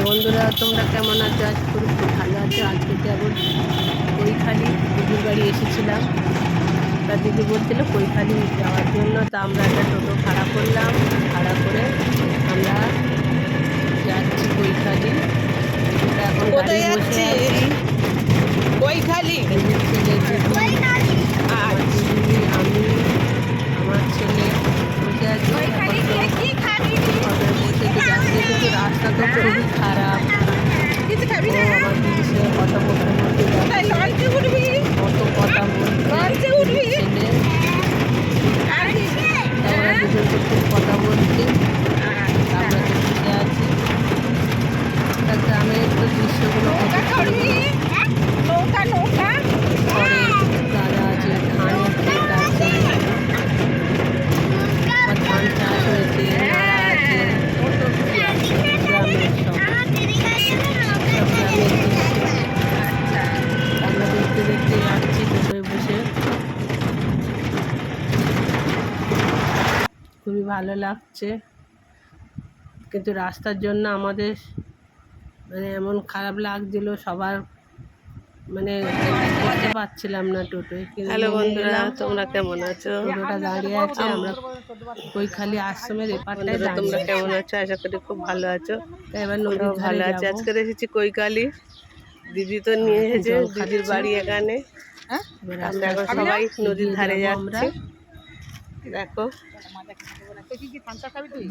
বন্ধুরা, তোমরা কেমন আছো? আজ খুব ভালো আছো। আজকে যাবো কৈখালি, দিদির বাড়ি এসেছিলাম। তা দিদি বলছিল কৈখালি যাওয়ার জন্য। তা আমরা একটা টোটো ভাড়া করলাম। ভাড়া করে আমরা যাচ্ছি কৈখালি। এখন গাড়ি বসে আছি। কৈখালি দিদির ছেলে, দিদি, আমি, আমার ছেলে বসে আছি। বসে তো যাচ্ছে, কিন্তু রাস্তা তো খুবই খারাপ। আমার দিদির সঙ্গে কথা বলতে বলতে কত কথা বলছে ছেলে। আমরা দুজন তো খুব কথা বলছি। আমরা তো বসে আছি। একটা গ্রামের তো দৃশ্যগুলো ঘরের গাদা আছে, ধানের ক্ষেত আছে, আবার ধান চাষ হয়েছে, নাড়া আছে, কত কি আছে গ্রামের সব গ্রামের দৃশ্য আমরা দেখতে দেখতে যাচ্ছি টোটোয় বসে। খুবই ভালো লাগছে, কিন্তু রাস্তার জন্য আমাদের মানে এমন খারাপ লাগছিল, সবার মানে করতে পারছিলাম না টোটোয়। হ্যালো বন্ধুরা, তোমরা কেমন আছো? টোটোটা দাঁড়িয়ে আছে, আমরা কৈখালি আশ্রমের এপারটায় বন্ধুরা, তোমরা দাঁড়িয়ে কেমন আছো? আশা করি খুব ভালো আছো। তাই এবার নদীর ধারে ভালো আছে। যাবো। আজকে এসেছি কৈখালি, দিদি তো নিয়ে এসেছে দিদির বাড়ি এখানে। আমরা এখন সবাই নদীর ধারে যাচ্ছি। দেখো,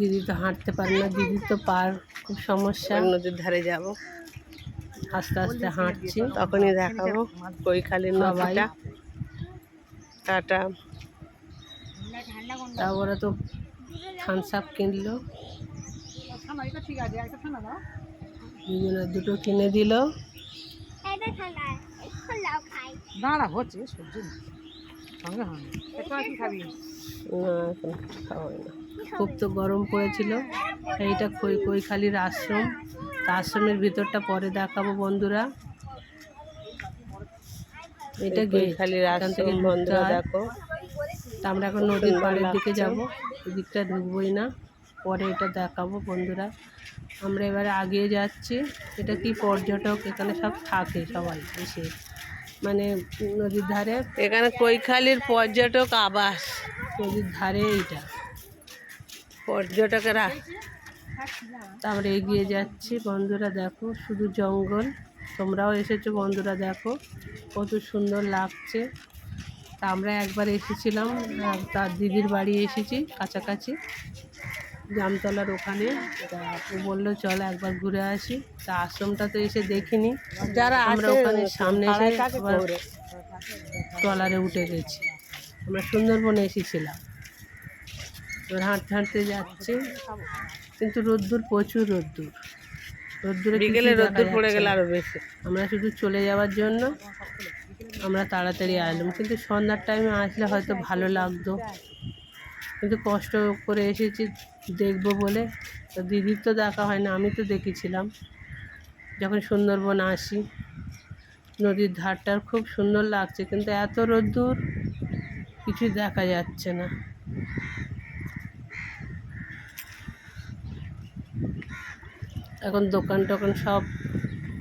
দিদি তো হাঁটতে পারে না, দিদির তো পার খুব সমস্যা। নদীর ধারে যাব, আস্তে আস্তে হাঁটছি। তখনই দেখাবো কৈখালির সবাই নদীটা। টাটা। তা ওরা তো থামস আপ কিনলো, দুজনের দুটো কিনে দিল। খুব তো গরম পড়েছিল। এইটা কৈখালির আশ্রম। তা আশ্রমের ভিতরটা পরে দেখাবো বন্ধুরা। এটা কৈখালির এখান থেকে আশ্রম বন্ধুরা দেখো। তা আমরা এখন নদীর পাড়ের দিকে যাব, এদিকটা ঢুকবোই না, পরে এটা দেখাবো বন্ধুরা। আমরা এবারে আগিয়ে যাচ্ছি। এটা কি পর্যটক এখানে সব থাকে, সবাই এসে মানে নদীর ধারে। এখানে কৈখালির পর্যটক আবাস, নদীর ধারে এইটা পর্যটকেরা। তারপরে এগিয়ে যাচ্ছি বন্ধুরা, দেখো শুধু জঙ্গল। তোমরাও এসেছো বন্ধুরা, দেখো কত সুন্দর লাগছে। তা আমরা একবার এসেছিলাম, তার দিদির বাড়ি এসেছি কাছাকাছি জামতলার ওখানে। তা ও বললো চল একবার ঘুরে আসি। তা আশ্রমটা তো এসে দেখিনি, যারা আমরা ওখানে সামনে এসে আবার ট্রলারে উঠে গেছি। আমরা সুন্দরবনে এসেছিলাম। এবার হাঁটতে হাঁটতে যাচ্ছি, কিন্তু রোদ্দুর, প্রচুর রোদ্দুরে বিকেলে রোদ্দুর পড়ে গেলে আরো বেশি। আমরা শুধু চলে যাওয়ার জন্য আমরা তাড়াতাড়ি আসলাম, কিন্তু সন্ধ্যার টাইমে আসলে হয়তো ভালো লাগতো, কিন্তু কষ্ট করে এসেছি দেখবো বলে। তো দিদির তো দেখা হয় না, আমি তো দেখেছিলাম যখন সুন্দরবন আসি। নদীর ধারটার খুব সুন্দর লাগছে, কিন্তু এত রোদ্দুর কিছুই দেখা যাচ্ছে না। এখন দোকান টোকান সব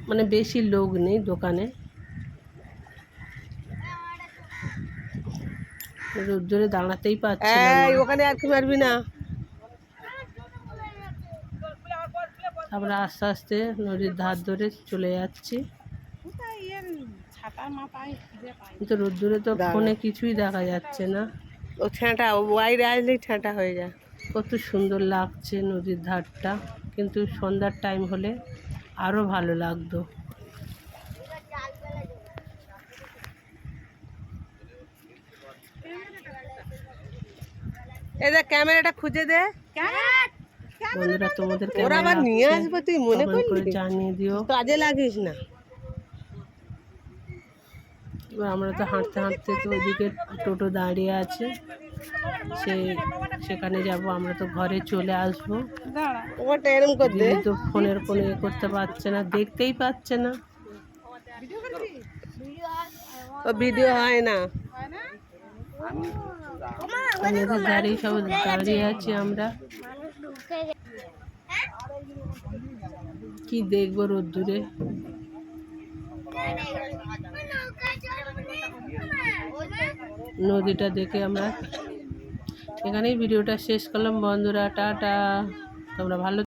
মানে বেশি লোক নেই দোকানে, রোদ্দুরে দাঁড়াতেই পারছি না। ওখানে আর কি পারবি না। আমরা আস্তে আস্তে নদীর ধার ধরে চলে যাচ্ছি, কিন্তু রোদ্দুরে তো ফোনে কিছুই দেখা যাচ্ছে না। ও ছেঁটা, বাইরে আসলেই ছেঁটা হয়ে যায়। কত সুন্দর লাগছে নদীর ধারটা, কিন্তু সন্ধ্যার টাইম হলে আরো ভালো লাগতো। এদের ক্যামেরাটা খুঁজে দে বন্ধুরা, তোমাদের ওরা আবার নিয়ে আসবে, তুই মনে করে জানিয়ে দিও, কাজে লাগিস না। এবার আমরা তো হাঁটতে হাঁটতে তো ওইদিকে টোটো দাঁড়িয়ে আছে, সেখানে যাব। আমরা তো ঘরে চলে আসবো। ওটা এরকম করতে দিদি তো ফোনের কোনো এ করতে পারছে না, দেখতেই পাচ্ছে না। ও ভিডিও হয় না। নদীর ধারেই সব দাঁড়িয়ে আছি আমরা। কি দেখবো রোদ্দুরে। নদীটা দেখে আমরা এখানেই ভিডিওটা শেষ করলাম বন্ধুরা। টাটা, তোমরা ভালো